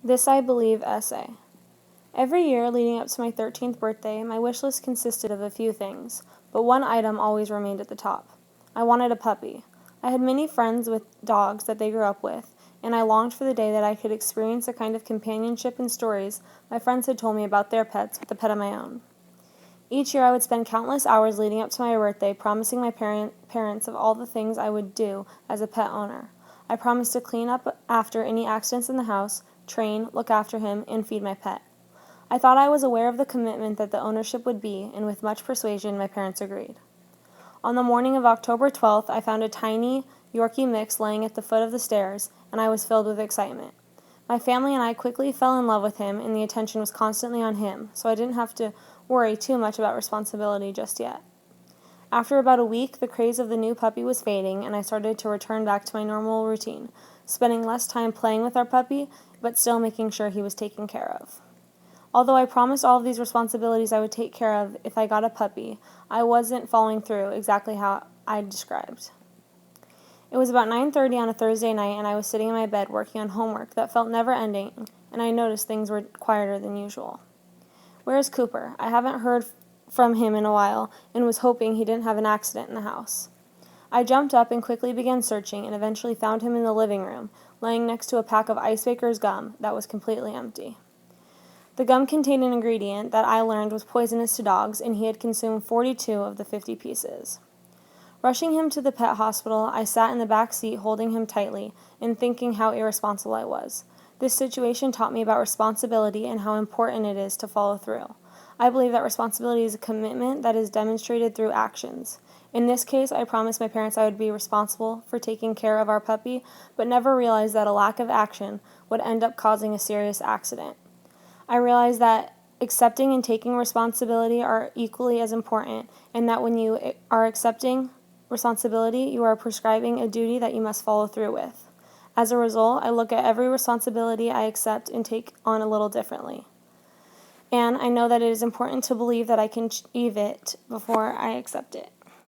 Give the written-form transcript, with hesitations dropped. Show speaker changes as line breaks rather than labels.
This I Believe essay. Every year leading up to my 13th birthday, my wish list consisted of a few things, but one item always remained at the top. I wanted a puppy. I had many friends with dogs that they grew up with, and I longed for the day that I could experience the kind of companionship and stories my friends had told me about their pets with a pet of my own. Each year I would spend countless hours leading up to my birthday promising my parents of all the things I would do as a pet owner. I promised to clean up after any accidents in the house, train, look after him, and feed my pet. I thought I was aware of the commitment that the ownership would be, and with much persuasion my parents agreed. On the morning of October 12th, I found a tiny Yorkie mix laying at the foot of the stairs, and I was filled with excitement. My family and I quickly fell in love with him, and the attention was constantly on him, so I didn't have to worry too much about responsibility just yet. After about a week, the craze of the new puppy was fading, and I started to return back to my normal routine, spending less time playing with our puppy, but still making sure he was taken care of. Although I promised all of these responsibilities I would take care of if I got a puppy, I wasn't following through exactly how I described. It was about 9:30 on a Thursday night, and I was sitting in my bed working on homework that felt never-ending, and I noticed things were quieter than usual. "Where is Cooper? I haven't heard from him in a while, and was hoping he didn't have an accident in the house." I jumped up and quickly began searching, and eventually found him in the living room, laying next to a pack of Ice Baker's gum that was completely empty. The gum contained an ingredient that I learned was poisonous to dogs, and he had consumed 42 of the 50 pieces. Rushing him to the pet hospital, I sat in the back seat holding him tightly and thinking how irresponsible I was. This situation taught me about responsibility and how important it is to follow through. I believe that responsibility is a commitment that is demonstrated through actions. In this case, I promised my parents I would be responsible for taking care of our puppy, but never realized that a lack of action would end up causing a serious accident. I realized that accepting and taking responsibility are equally as important, and that when you are accepting responsibility, you are prescribing a duty that you must follow through with. As a result, I look at every responsibility I accept and take on a little differently. And I know that it is important to believe that I can achieve it before I accept it.